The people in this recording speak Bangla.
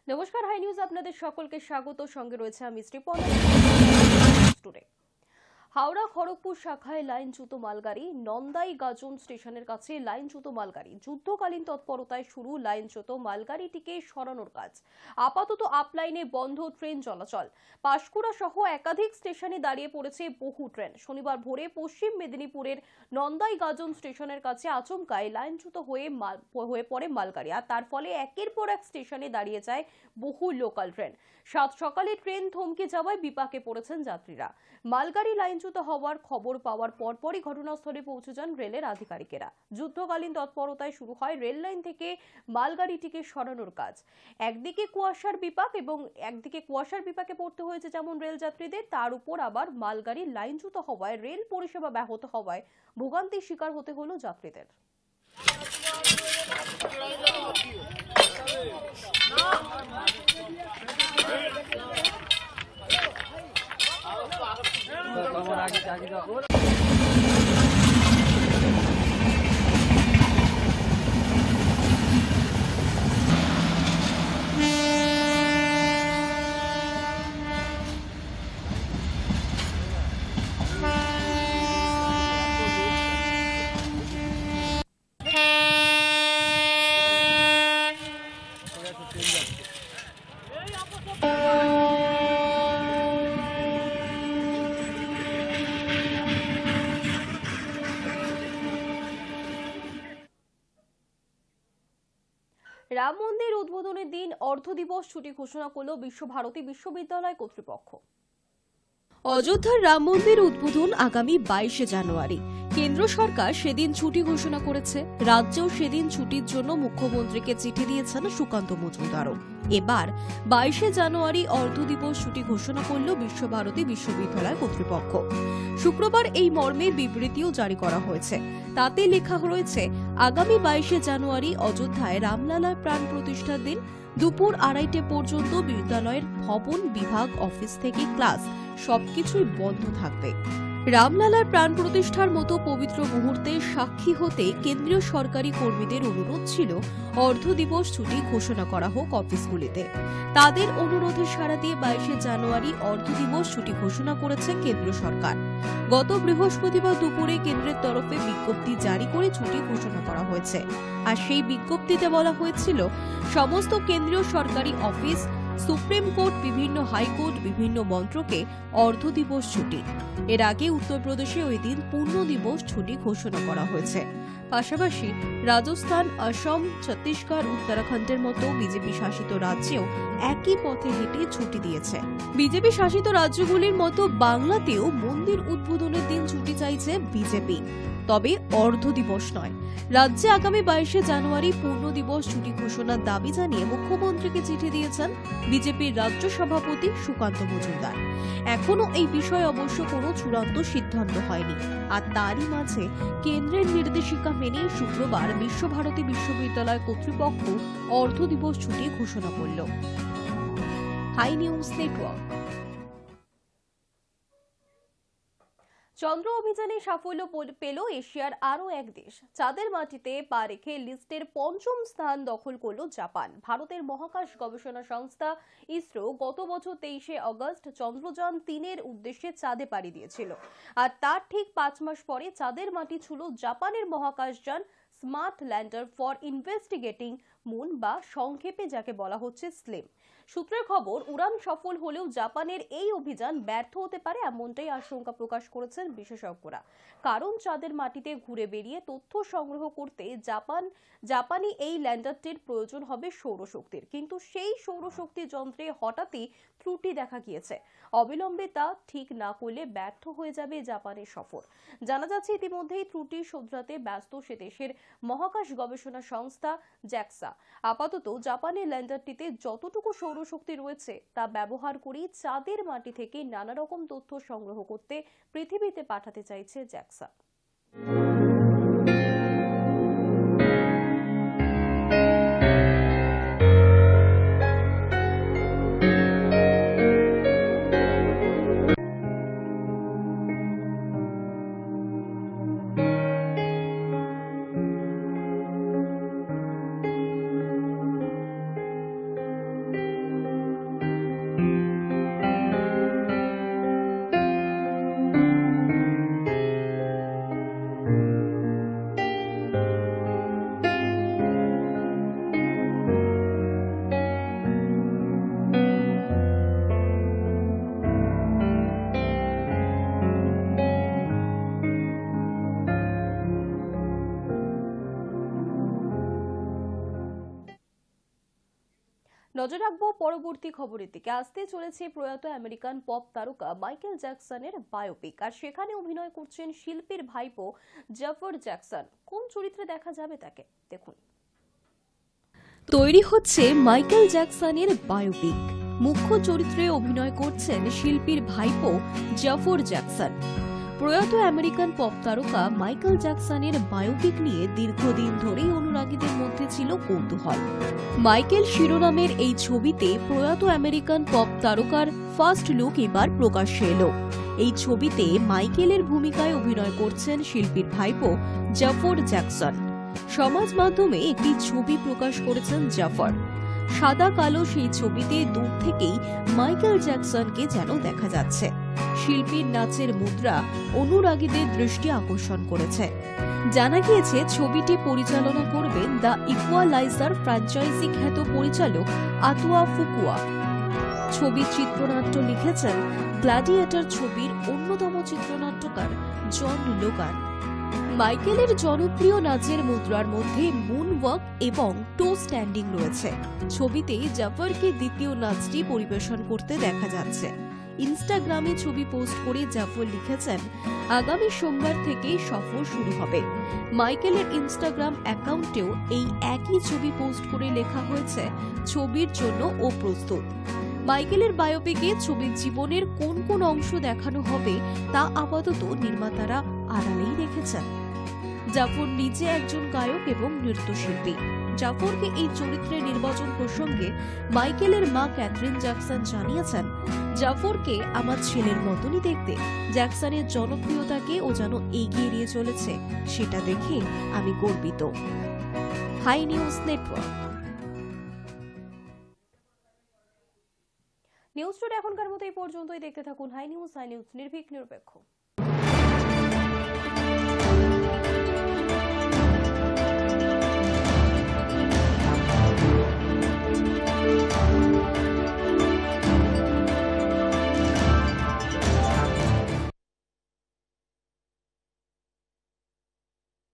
নমস্কার, হাই নিউজ আপনাদের সকলকে স্বাগত। সঙ্গে রয়েছে আমি শ্রীপর্ণা। হাওড়া খড়গপুর শাখায় লাইনচ্যুত মালগাড়ি, নন্দাই গাজন স্টেশনের কাছে লাইনচ্যুত মালগাড়ি, যুদ্ধকালীন তৎপরতায় শুরু লাইনচ্যুত মালগাড়িটিকে সরানোর কাজ। আপাতত আপ লাইনে বন্ধ ট্রেন চলাচল। পাঁশকুড়া সহ একাধিক স্টেশনে দাঁড়িয়ে পড়েছে বহু ট্রেন। শনিবার ভোরে পশ্চিম মেদিনীপুরের নন্দাই গাজন স্টেশনের কাছে আচমকায় লাইনচ্যুত হয়ে পড়ে মালগাড়ি, আর তার ফলে একের পর এক স্টেশনে দাঁড়িয়ে যায় বহু লোকাল ট্রেন। সাত সকালে ট্রেন থমকে যাওয়ায় বিপাকে পড়েছেন যাত্রীরা। মালগাড়ি লাইনচ্যুত হওয়ার খবর পাওয়ার পরপরই ঘটনাস্থলে পৌঁছে যান রেলের আধিকারিকেরা। যুদ্ধকালীন তৎপরতায় শুরু হয় রেল লাইন থেকে মালগাড়িটিকে সরানোর কাজ। একদিকে কুয়াশার বিপাকে পড়তে হয়েছে যেমন রেল যাত্রীদের, তার উপর আবার মালগাড়ি লাইনচ্যুত হওয়ায় রেল পরিষেবা ব্যাহত হওয়ায় ভোগান্তির শিকার হতে হলো যাত্রীদের। রাম মন্দির উদ্বোধনের দিন অর্ধ দিবস ছুটি ঘোষণা করল বিশ্বভারতী বিশ্ববিদ্যালয় কর্তৃপক্ষ। অযোধ্যার রাম মন্দির উদ্বোধন আগামী 22 জানুয়ারি। কেন্দ্র সরকার সেদিন ছুটি ঘোষণা করেছে। রাজ্যেও সেদিন ছুটির জন্য মুখ্যমন্ত্রীকে চিঠি দিয়েছেন সুকান্ত মজুমদারও। এবার 22 জানুয়ারি অর্ধ দিবস ছুটি ঘোষণা করল বিশ্বভারতী বিশ্ববিদ্যালয় কর্তৃপক্ষ। শুক্রবার এই মর্মে বিবৃতিও জারি করা হয়েছে। তাতে লেখা রয়েছে, আগামী 22 জানুয়ারি অযোধ্যায় রামলালার প্রাণ প্রতিষ্ঠার দিন দুপুর 2:30 পর্যন্ত বিদ্যালয়ের ভবন, বিভাগ, অফিস থেকে ক্লাস সবকিছুই বন্ধ থাকবে। রামলালার প্রাণ প্রতিষ্ঠার মতো পবিত্র মুহূর্তে সাক্ষী হতে কেন্দ্রীয় সরকারি কর্মীদের অনুরোধ ছিল অর্ধ দিবস ছুটি ঘোষণা করা হোক অফিসগুলিতে। তাদের অনুরোধে সাড়া দিয়ে 22 জানুয়ারি অর্ধ দিবস ছুটি ঘোষণা করেছে কেন্দ্র সরকার। গত বৃহস্পতিবার দুপুরে কেন্দ্রের তরফে বিজ্ঞপ্তি জারি করে ছুটি ঘোষণা করা হয়েছে। আর সেই বিজ্ঞপ্তিতে বলা হয়েছিল, সমস্ত কেন্দ্রীয় সরকারি অফিস, সুপ্রিম কোর্ট, বিভিন্ন হাইকোর্ট, বিভিন্ন মন্ত্রকে অর্ধ দিবস ছুটি। এর আগে উত্তরপ্রদেশে ওই দিন পূর্ণ দিবস ছুটি ঘোষণা করা হয়েছে। পাশাপাশি রাজস্থান, অসম, ছত্তিশগড়, উত্তরাখণ্ডের মতো বিজেপি শাসিত রাজ্যেও একই পথে হেঁটে ছুটি দিয়েছে। বিজেপি শাসিত রাজ্যগুলির মতো বাংলাতেও মন্দির উদ্বোধনের দিন ছুটি চাইছে বিজেপি, তবে অর্ধ দিবস নয়। রাজ্যে আগামী 22 জানুয়ারি পূর্ণ দিবস ছুটি ঘোষণার দাবি জানিয়ে মুখ্যমন্ত্রীকে চিঠি দিয়েছেন বিজেপির রাজ্য সভাপতি সুকান্ত মজুমদার। এখনো এই বিষয়ে অবশ্য কোনো চূড়ান্ত সিদ্ধান্ত হয়নি। আর তারই মাঝে কেন্দ্রের নির্দেশিকা মেনে শুক্রবার বিশ্বভারতী বিশ্ববিদ্যালয় কর্তৃপক্ষ অর্ধ দিবস ছুটি ঘোষণা করল। High News network. চন্দ্র অভিযানে সাফল্য পেল এশিয়ার আরও এক দেশ। চাঁদের মাটিতে পা রেখে লিস্টের 5ম স্থান দখল করল জাপান। ভারতের মহাকাশ গবেষণা সংস্থা ইসরো গত বছর 23 আগস্ট চন্দ্রযান 3-এর উদ্দেশ্যে চাঁদে পাড়ি দিয়েছিল। আর তার ঠিক 5 মাস পরে চাঁদের মাটি ছুঁল জাপানের মহাকাশযান smart lander for investigating moon, বা সংক্ষেপে যাকে বলা হচ্ছে স্লিম। সূত্রের খবর, উড়ান সফল হলেও জাপানের এই অভিযান ব্যর্থ হতে পারে, এমনটাই আশঙ্কা প্রকাশ করেছেন বিশেষজ্ঞরা। কারণ চাঁদের মাটিতে ঘুরে বেরিয়ে তথ্য সংগ্রহ করতে জাপানি এই ল্যান্ডারটির প্রয়োজন হবে সৌরশক্তির, কিন্তু সেই সৌরশক্তি যন্ত্রে হঠাৎই ত্রুটি দেখা গিয়েছে। অবিলম্বে তা ঠিক না করলে ব্যর্থ হয়ে যাবে জাপানের সফর। জানা যাচ্ছে ইতিমধ্যেই ত্রুটি শোধরাতে ব্যস্ত সে দেশের মহাকাশ গবেষণা সংস্থা জ্যাক্সা। আপাতত জাপানের ল্যান্ডারটিতে যতটুকু সৌরশক্তি রয়েছে তা ব্যবহার করেই চাঁদের মাটি থেকে নানা রকম তথ্য সংগ্রহ করতে পৃথিবীতে পাঠাতে চাইছে জ্যাক্সা। নজর রাখবো পরবর্তী খবরের দিকে। আসতে চলেছে প্রয়াত আমেরিকান পপ তারকা মাইকেল জ্যাকসনের বায়োপিক, আর সেখানে অভিনয় করছেন শিল্পীর ভাইপো জাফর জ্যাকসন। কোন চরিত্রে দেখা যাবে তাকে, দেখুন। তৈরি হচ্ছে মাইকেল জ্যাকসনের বায়োপিক। মুখ্য চরিত্রে অভিনয় করছেন শিল্পীর ভাইপো জাফর জ্যাকসন। প্রয়াত আমেরিকান পপ তারকা মাইকেল জ্যাকসনের বায়োপিক নিয়ে দীর্ঘদিন ধরেই অনুরাগীদের মধ্যে ছিল কৌতূহল। মাইকেল শিরোনামের এই ছবিতে প্রয়াত আমেরিকান পপ তারকার ফার্স্ট লুক এবার প্রকাশ্যে এলো। এই ছবিতে মাইকেলের ভূমিকায় অভিনয় করছেন শিল্পীর ভাইপো জাফর জ্যাকসন। সমাজ মাধ্যমে একটি ছবি প্রকাশ করেছেন জাফর। সাদা কালো সেই ছবিতে দূর থেকেই মাইকেল জ্যাকসনকে যেন দেখা যাচ্ছে। শিল্পীর নাচের মুদ্রা অনুরাগীদের দৃষ্টি আকর্ষণ করেছে। জানা গিয়েছে ছবিটি পরিচালনা করবেন দ্য ইকুয়ালাইজার ফ্র্যাঞ্চাইজি খ্যাত পরিচালক আতুয়া ফুকুয়া। ছবির চিত্রনাট্য লিখেছেন গ্ল্যাডিয়েটর ছবির অন্যতম চিত্রনাট্যকার জন লোগান। মাইকেলের জনপ্রিয় নাচের মুদ্রার মধ্যে মুন ওয়াক এবং টো স্ট্যান্ডিং রয়েছে। ছবিতে জাফরকে দ্বিতীয় নাচটি পরিবেশন করতে দেখা যাচ্ছে। ইনস্টাগ্রামে ছবি পোস্ট করে জাফর লিখেছেন, আগামী সোমবার থেকে সফর শুরু হবে। মাইকেলের ইনস্টাগ্রাম অ্যাকাউন্টেও এই একই ছবি পোস্ট করে লেখা হয়েছে, ছবির জন্য ও প্রস্তুত। মাইকেলের বায়োপিকে ছবির জীবনের কোন কোন অংশ দেখানো হবে তা আপাতত নির্মাতারা আড়ালেই রেখেছেন। জাফর নিজে একজন গায়ক এবং নৃত্যশিল্পী। জাফরকে এই চরিত্রে নির্বাচন প্রসঙ্গে মাইকেলের মা ক্যাথরিন জ্যাকসন জানিয়েছেন, জাফরকে আমার ছেলের মতনই দেখতে। জ্যাকসনের জনপ্রিয়তাকে ও যেন এগিয়ে নিয়ে চলেছে, সেটা দেখে আমি গর্বিত। Hi News Network. News today এখনকার মতো এই পর্যন্তই। দেখতে থাকুন হাই নিউজ নির্ভীক নিরপেক্ষ।